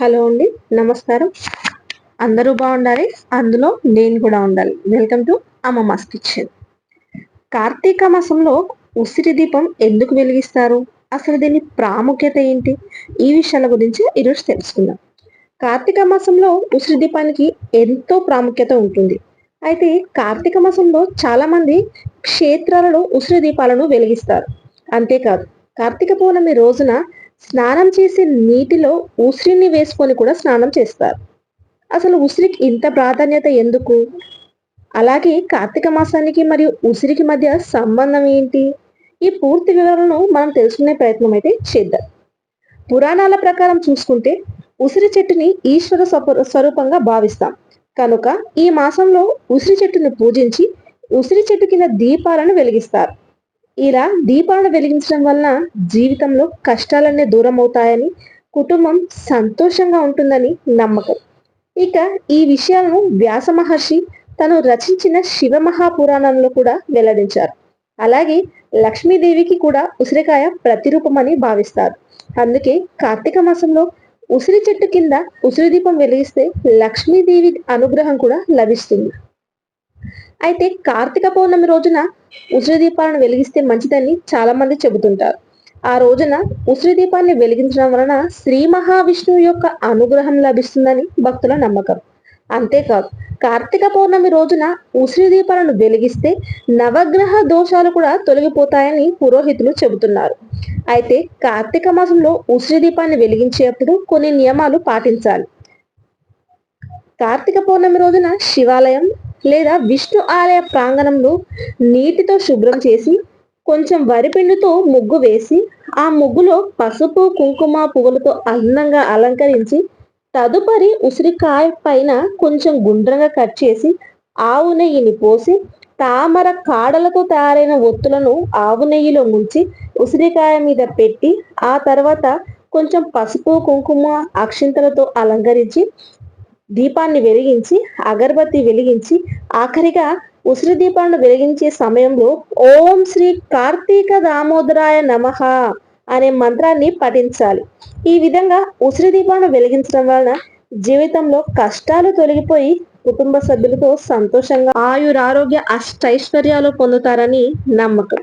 Hello అండి. నమస్కారం. అందరూ బాగుండాలి. అందులో నేను కూడా ఉండాలి. Welcome to ammamma's kitchen. Karthika మాసంలో ఉసిరి దీపం ఎందుకు వెలిగిస్తారు? అసలు దీని ప్రాముఖ్యత ఏంటి? ఈ విషయాల గురించి ఈరోజు తెలుసుకుందాం. కార్తీక మాసంలో ఉసిరి దీపానికి ఎంతో ప్రాముఖ్యత ఉంటుంది. అయితే కార్తీక మాసంలో చాలా మంది క్షేత్రాలలో ఉసిరి దీపాలను వెలిగిస్తారు. అంతేకాదు, కార్తీక పౌర్ణమి రోజున స్నానం చేసే నీటిలో ఉసిరిని వేసుకొని కూడా స్నానం చేస్తారు. అసలు ఉసిరికి ఇంత ప్రాధాన్యత ఎందుకు? అలాగే కార్తీక మాసానికి మరియు ఉసిరికి మధ్య సంబంధం ఏంటి? ఈ పూర్తి వివరాలను మనం తెలుసుకునే ప్రయత్నం అయితే చేద్దాం. పురాణాల ప్రకారం చూసుకుంటే ఉసిరి చెట్టుని ఈశ్వర స్వరూపంగా భావిస్తాం. కనుక ఈ మాసంలో ఉసిరి చెట్టుని పూజించి ఉసిరి చెట్టు కింద దీపాలను వెలిగిస్తారు. ఇలా దీపాలను వెలిగించడం వలన జీవితంలో కష్టాలన్నీ దూరం అవుతాయని, కుటుంబం సంతోషంగా ఉంటుందని నమ్మకం. ఇక ఈ విషయాలను వ్యాస మహర్షి తను రచించిన శివ మహాపురాణంలో కూడా వెల్లడించారు. అలాగే లక్ష్మీదేవికి కూడా ఉసిరికాయ ప్రతిరూపమని భావిస్తారు. అందుకే కార్తీక మాసంలో ఉసిరి చెట్టు కింద ఉసిరి దీపం వెలిగిస్తే లక్ష్మీదేవి అనుగ్రహం కూడా లభిస్తుంది. అయితే కార్తీక పౌర్ణమి రోజున ఉసిరి దీపాలను వెలిగిస్తే మంచిదని చాలా మంది చెబుతుంటారు. ఆ రోజున ఉసిరి దీపాన్ని వెలిగించడం వలన శ్రీ మహావిష్ణువు యొక్క అనుగ్రహం లభిస్తుందని భక్తుల నమ్మకం. అంతేకాదు, కార్తీక పౌర్ణమి రోజున ఉసిరి దీపాలను వెలిగిస్తే నవగ్రహ దోషాలు కూడా తొలగిపోతాయని పురోహితులు చెబుతున్నారు. అయితే కార్తీక మాసంలో ఉసిరి దీపాన్ని వెలిగించేటప్పుడు కొన్ని నియమాలు పాటించాలి. కార్తీక పౌర్ణమి రోజున శివాలయం లేదా విష్ణు ఆలయ ప్రాంగణంలో నీటితో శుభ్రం చేసి కొంచెం వరిపిండితో ముగ్గు వేసి ఆ ముగ్గులో పసుపు కుంకుమ పువ్వులతో అందంగా అలంకరించి తదుపరి ఉసిరికాయ పైన కొంచెం గుండ్రంగా కట్ చేసి ఆవు నెయ్యిని పోసి తామర కాడలతో తయారైన ఒత్తులను ఆవు నెయ్యిలో ముంచి ఉసిరికాయ మీద పెట్టి ఆ తర్వాత కొంచెం పసుపు కుంకుమ అక్షింతలతో అలంకరించి దీపాన్ని వెలిగించి అగరబత్తి వెలిగించి ఆఖరిగా ఉసిరి దీపాలను వెలిగించే సమయంలో ఓం శ్రీ కార్తీక దామోదరాయ నమః అనే మంత్రాన్ని పఠించాలి. ఈ విధంగా ఉసిరి దీపాలను వెలిగించడం వలన జీవితంలో కష్టాలు తొలగిపోయి కుటుంబ సభ్యులతో సంతోషంగా ఆయురారోగ్య అష్టైశ్వర్యాలు పొందుతారని నమ్మకం.